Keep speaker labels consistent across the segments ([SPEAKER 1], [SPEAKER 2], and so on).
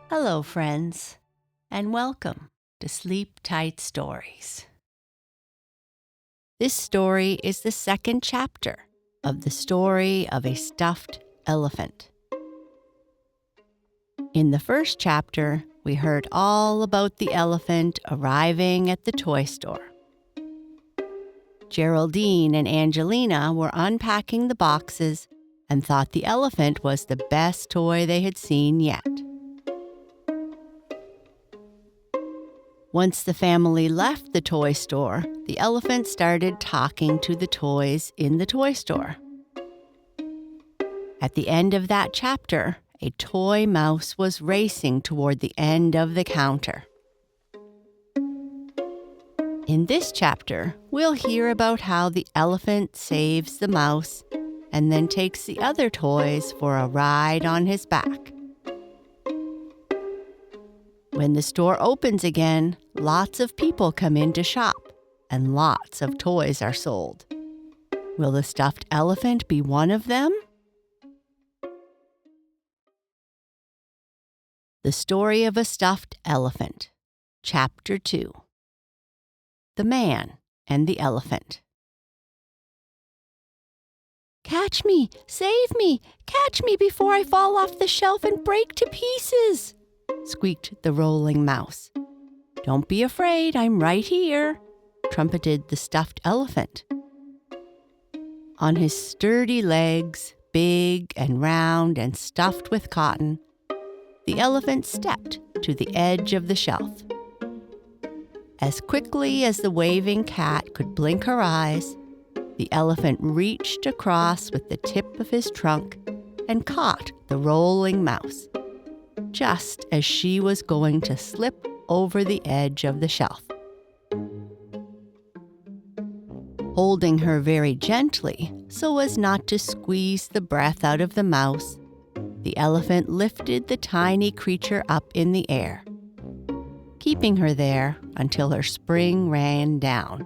[SPEAKER 1] Hello, friends, and welcome to Sleep Tight Stories. This story is the second chapter of the story of a stuffed elephant. In the first chapter, we heard all about the elephant arriving at the toy store. Geraldine and Angelina were unpacking the boxes and thought the elephant was the best toy they had seen yet. Once the family left the toy store, the elephant started talking to the toys in the toy store. At the end of that chapter, a toy mouse was racing toward the end of the counter. In this chapter, we'll hear about how the elephant saves the mouse and then takes the other toys for a ride on his back. When the store opens again, lots of people come in to shop, and lots of toys are sold. Will the stuffed elephant be one of them? The Story of a Stuffed Elephant, Chapter 2. The Man and the Elephant. "Catch me! Save me! Catch me before I fall off the shelf and break to pieces!" squeaked the rolling mouse. "Don't be afraid, I'm right here," trumpeted the stuffed elephant. On his sturdy legs, big and round and stuffed with cotton, the elephant stepped to the edge of the shelf. As quickly as the waving cat could blink her eyes, the elephant reached across with the tip of his trunk and caught the rolling mouse, just as she was going to slip over the edge of the shelf. Holding her very gently so as not to squeeze the breath out of the mouse, the elephant lifted the tiny creature up in the air, keeping her there until her spring ran down.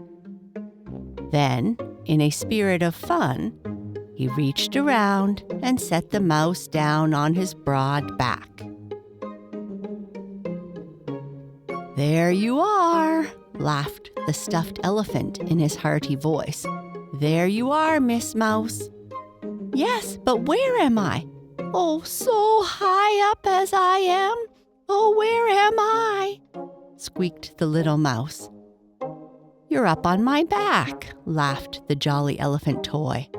[SPEAKER 1] Then, in a spirit of fun, he reached around and set the mouse down on his broad back. "There you are," laughed the stuffed elephant in his hearty voice. "There you are, Miss Mouse." "Yes, but where am I? Oh, so high up as I am. Oh, where am I?" squeaked the little mouse. "You're up on my back," laughed the jolly elephant toy.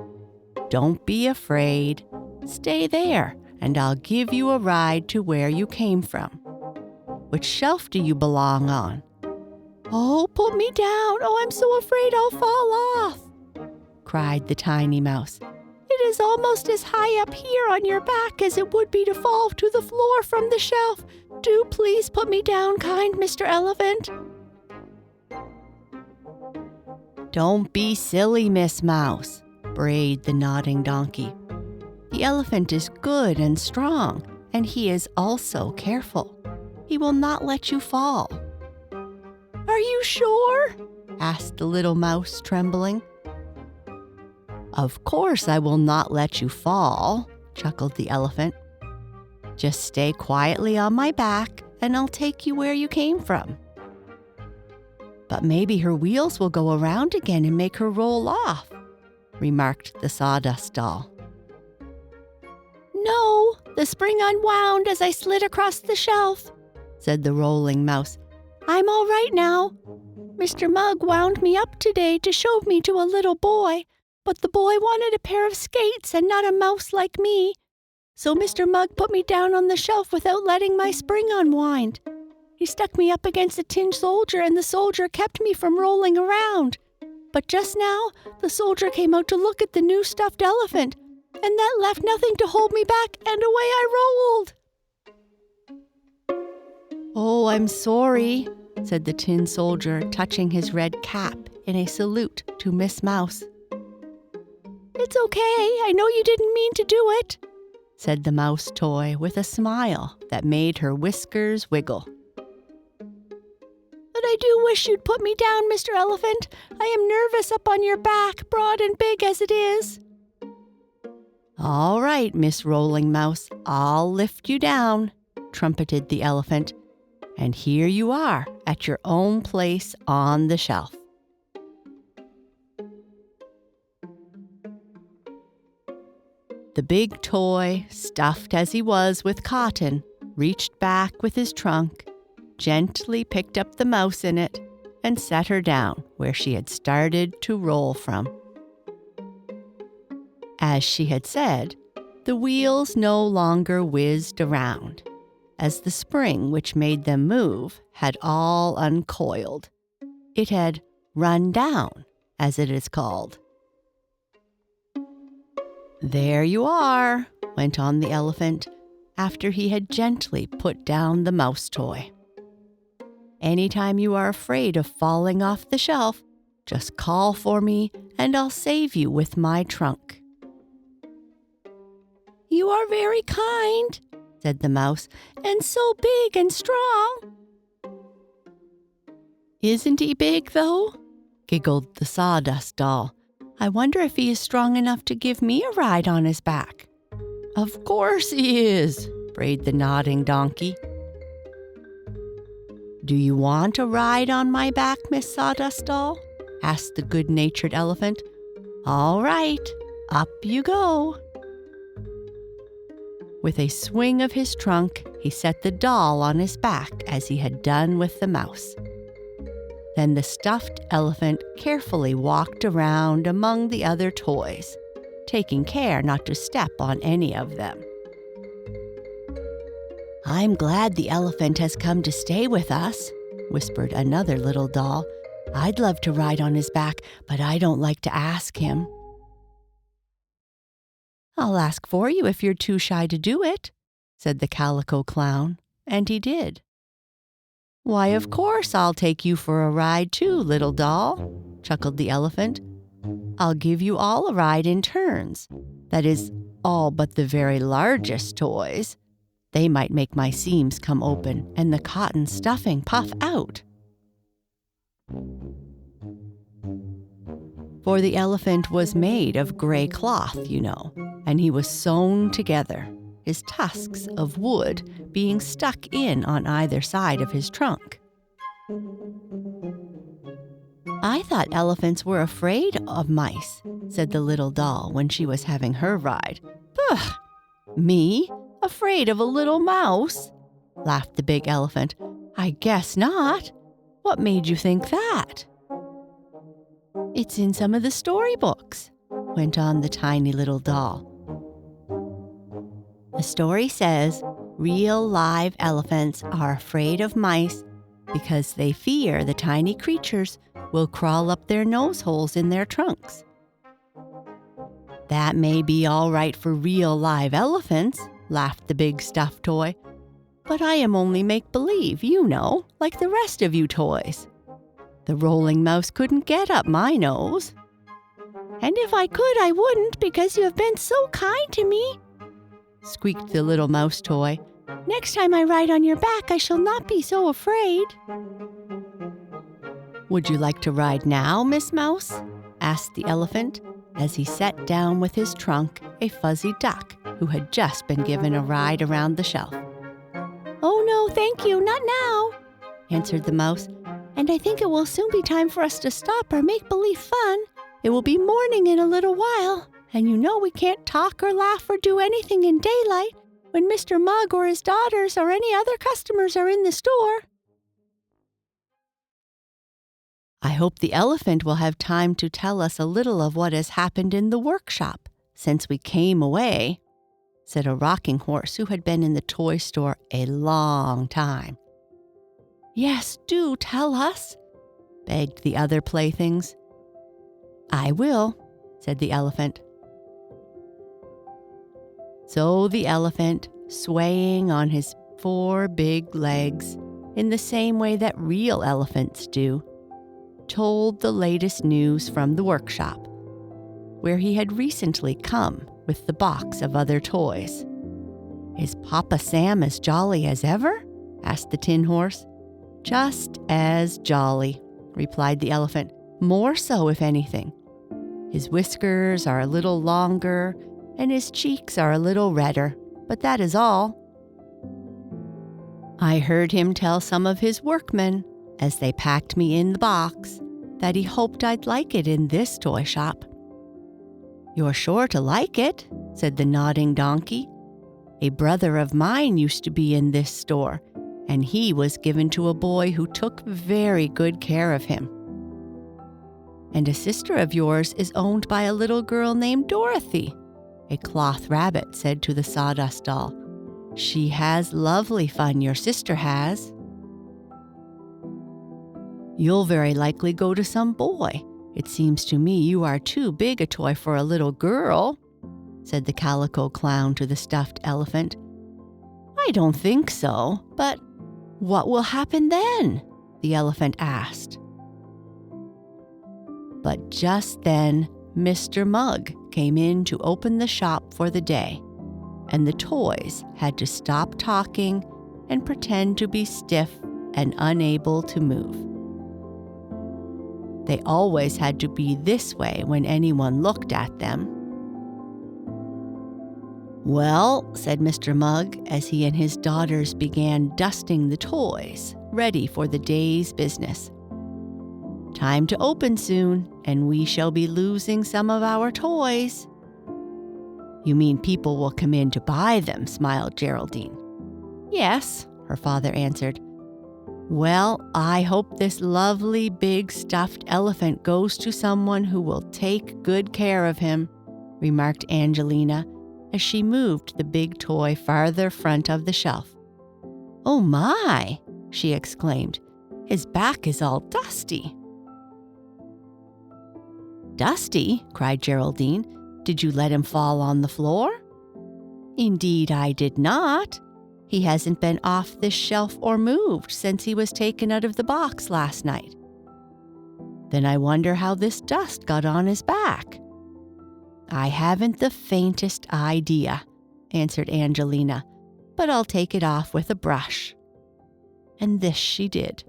[SPEAKER 1] "Don't be afraid. Stay there, and I'll give you a ride to where you came from. Which shelf do you belong on?" "Oh, put me down. Oh, I'm so afraid I'll fall off," cried the tiny mouse. "It is almost as high up here on your back as it would be to fall to the floor from the shelf. Do please put me down, kind Mr. Elephant." "Don't be silly, Miss Mouse," brayed the nodding donkey. "The elephant is good and strong, and he is also careful. He will not let you fall." "Are you sure?" asked the little mouse, trembling. "Of course I will not let you fall," chuckled the elephant. "Just stay quietly on my back, and I'll take you where you came from." "But maybe her wheels will go around again and make her roll off," remarked the sawdust doll. "No, the spring unwound as I slid across the shelf," said the rolling mouse. "I'm all right now. Mr. Mugg wound me up today to show me to a little boy, but the boy wanted a pair of skates and not a mouse like me. So Mr. Mugg put me down on the shelf without letting my spring unwind. He stuck me up against a tin soldier, and the soldier kept me from rolling around. But just now, the soldier came out to look at the new stuffed elephant, and that left nothing to hold me back, and away I rolled." "Oh, I'm sorry," said the tin soldier, touching his red cap in a salute to Miss Mouse. "It's okay. I know you didn't mean to do it," said the mouse toy with a smile that made her whiskers wiggle. "But I do wish you'd put me down, Mr. Elephant. I am nervous up on your back, broad and big as it is." "All right, Miss Rolling Mouse, I'll lift you down," trumpeted the elephant. "And here you are at your own place on the shelf." The big toy, stuffed as he was with cotton, reached back with his trunk, gently picked up the mouse in it, and set her down where she had started to roll from. As she had said, the wheels no longer whizzed around, as the spring which made them move had all uncoiled. It had run down, as it is called. "There you are," went on the elephant, after he had gently put down the mouse toy. "Anytime you are afraid of falling off the shelf, just call for me and I'll save you with my trunk." "You are very kind," said the mouse, "and so big and strong." "Isn't he big, though?" giggled the sawdust doll. "I wonder if he is strong enough to give me a ride on his back." "Of course he is," brayed the nodding donkey. "Do you want a ride on my back, Miss Sawdust Doll?" asked the good-natured elephant. "All right, up you go." With a swing of his trunk, he set the doll on his back as he had done with the mouse. Then the stuffed elephant carefully walked around among the other toys, taking care not to step on any of them. "I'm glad the elephant has come to stay with us," whispered another little doll. "I'd love to ride on his back, but I don't like to ask him." "I'll ask for you if you're too shy to do it," said the calico clown, and he did. "Why, of course I'll take you for a ride too, little doll," chuckled the elephant. "I'll give you all a ride in turns. That is, all but the very largest toys. They might make my seams come open and the cotton stuffing puff out." For the elephant was made of gray cloth, you know, and he was sewn together, his tusks of wood being stuck in on either side of his trunk. "I thought elephants were afraid of mice," said the little doll when she was having her ride. "Pugh! Me? Afraid of a little mouse?" laughed the big elephant. "I guess not. What made you think that?" "It's in some of the storybooks," went on the tiny little doll. "The story says real live elephants are afraid of mice because they fear the tiny creatures will crawl up their nose holes in their trunks." "That may be all right for real live elephants," laughed the big stuffed toy, "but I am only make-believe, you know, like the rest of you toys. The rolling mouse couldn't get up my nose." "And if I could, I wouldn't, because you have been so kind to me," squeaked the little mouse toy. "Next time I ride on your back, I shall not be so afraid." "Would you like to ride now, Miss Mouse?" asked the elephant, as he set down with his trunk a fuzzy duck who had just been given a ride around the shelf. "Oh no, thank you, not now," answered the mouse. "And I think it will soon be time for us to stop our make-believe fun. It will be morning in a little while, and you know we can't talk or laugh or do anything in daylight when Mr. Mugg or his daughters or any other customers are in the store." "I hope the elephant will have time to tell us a little of what has happened in the workshop since we came away," said a rocking horse who had been in the toy store a long time. "Yes, do tell us," begged the other playthings. "I will," said the elephant. So the elephant, swaying on his 4 big legs in the same way that real elephants do, told the latest news from the workshop, where he had recently come with the box of other toys. "Is Papa Sam as jolly as ever?" asked the tin horse. "Just as jolly," replied the elephant. "More so, if anything. His whiskers are a little longer, and his cheeks are a little redder, but that is all." I heard him tell some of his workmen, as they packed me in the box, that he hoped I'd like it in this toy shop. "You're sure to like it," said the nodding donkey. "A brother of mine used to be in this store, and he was given to a boy who took very good care of him." "And a sister of yours is owned by a little girl named Dorothy," a cloth rabbit said to the sawdust doll. "She has lovely fun, your sister has." "You'll very likely go to some boy. It seems to me you are too big a toy for a little girl," said the calico clown to the stuffed elephant. "I don't think so, but what will happen then?" the elephant asked. But just then, Mr. Mugg came in to open the shop for the day, and the toys had to stop talking and pretend to be stiff and unable to move. They always had to be this way when anyone looked at them. "Well," said Mr. Mugg as he and his daughters began dusting the toys, ready for the day's business. "Time to open soon, and we shall be losing some of our toys." "You mean people will come in to buy them?" smiled Geraldine. "Yes," her father answered. "Well, I hope this lovely big stuffed elephant goes to someone who will take good care of him," remarked Angelina as she moved the big toy farther front of the shelf. "Oh my!" she exclaimed. "His back is all dusty." "Dusty?" cried Geraldine. "Did you let him fall on the floor?" "Indeed I did not. He hasn't been off this shelf or moved since he was taken out of the box last night." "Then I wonder how this dust got on his back." "I haven't the faintest idea," answered Angelina, "but I'll take it off with a brush." And this she did.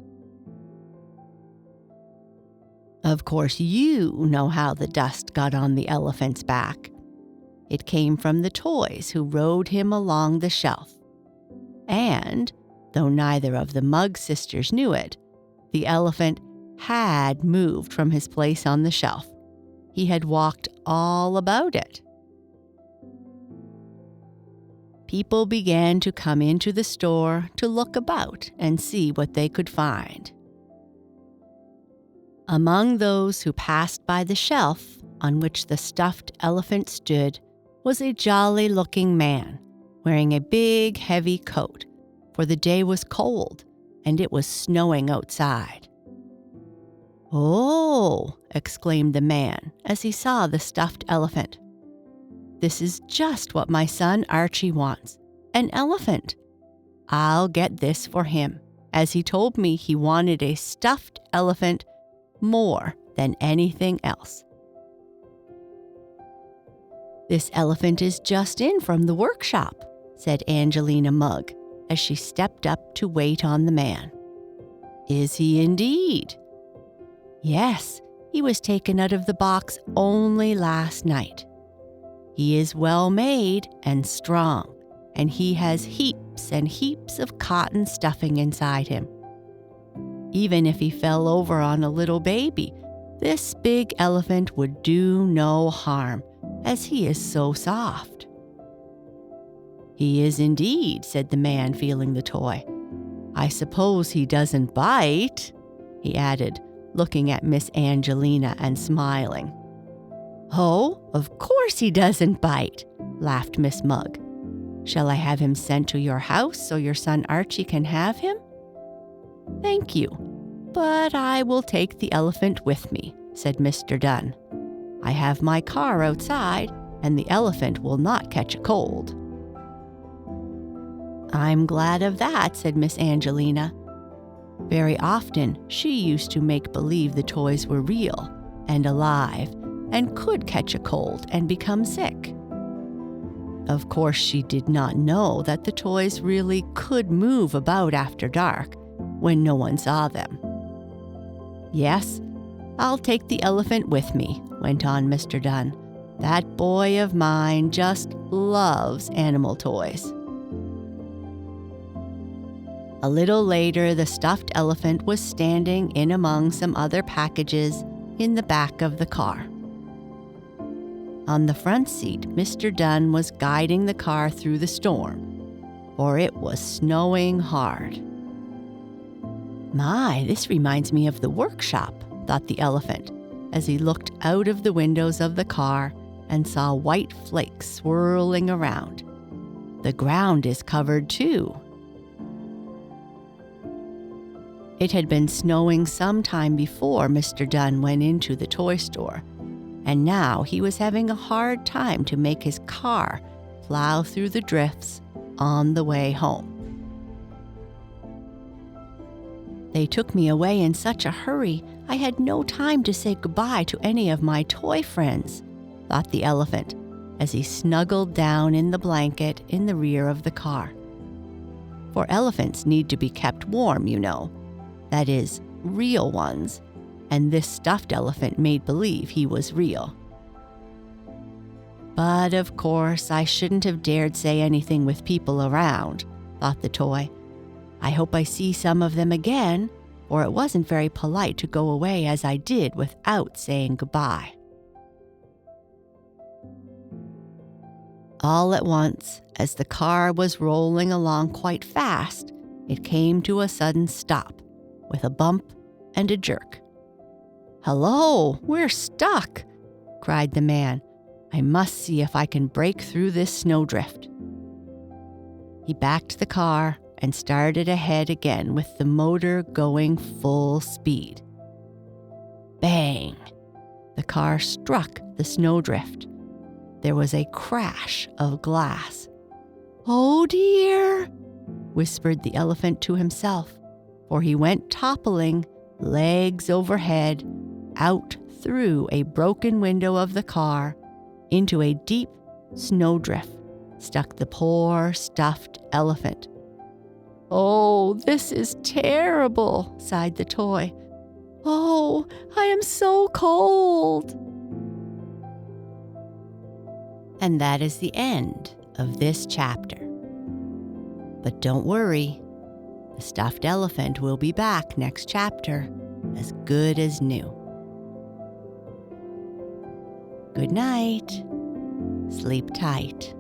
[SPEAKER 1] Of course, you know how the dust got on the elephant's back. It came from the toys who rode him along the shelf. And, though neither of the Mugg sisters knew it, the elephant had moved from his place on the shelf. He had walked all about it. People began to come into the store to look about and see what they could find. Among those who passed by the shelf on which the stuffed elephant stood was a jolly-looking man wearing a big, heavy coat, for the day was cold and it was snowing outside. "Oh!" exclaimed the man as he saw the stuffed elephant. "This is just what my son Archie wants, an elephant. I'll get this for him, as he told me he wanted a stuffed elephant more than anything else." "This elephant is just in from the workshop," said Angelina Mugg as she stepped up to wait on the man. "Is he indeed?" "Yes, he was taken out of the box only last night. He is well made and strong, and he has heaps and heaps of cotton stuffing inside him. Even if he fell over on a little baby, this big elephant would do no harm, as he is so soft." "He is indeed," said the man, feeling the toy. "I suppose he doesn't bite," he added, looking at Miss Angelina and smiling. "Oh, of course he doesn't bite," laughed Miss Mugg. "Shall I have him sent to your house so your son Archie can have him?" "Thank you, but I will take the elephant with me," said Mr. Dunn. "I have my car outside, and the elephant will not catch a cold." "I'm glad of that," said Miss Angelina. Very often, she used to make believe the toys were real and alive and could catch a cold and become sick. Of course, she did not know that the toys really could move about after dark when no one saw them. "Yes, I'll take the elephant with me," went on Mr. Dunn. "That boy of mine just loves animal toys." A little later, the stuffed elephant was standing in among some other packages in the back of the car. On the front seat, Mr. Dunn was guiding the car through the storm, for it was snowing hard. My, this reminds me of the workshop, thought the elephant, as he looked out of the windows of the car and saw white flakes swirling around. The ground is covered too. It had been snowing some time before Mr. Dunn went into the toy store, and now he was having a hard time to make his car plow through the drifts on the way home. They took me away in such a hurry, I had no time to say goodbye to any of my toy friends, thought the elephant, as he snuggled down in the blanket in the rear of the car. For elephants need to be kept warm, you know. That is, real ones, and this stuffed elephant made believe he was real. But of course, I shouldn't have dared say anything with people around, thought the toy. I hope I see some of them again, for it wasn't very polite to go away as I did without saying goodbye. All at once, as the car was rolling along quite fast, it came to a sudden stop, with a bump and a jerk. "Hello, we're stuck," cried the man. "I must see if I can break through this snowdrift." He backed the car and started ahead again with the motor going full speed. Bang! The car struck the snowdrift. There was a crash of glass. "Oh dear," whispered the elephant to himself, for he went toppling, legs overhead, out through a broken window of the car, into a deep snowdrift stuck the poor stuffed elephant. "Oh, this is terrible," sighed the toy. "Oh, I am so cold." And that is the end of this chapter. But don't worry, the stuffed elephant will be back next chapter, as good as new. Good night. Sleep tight.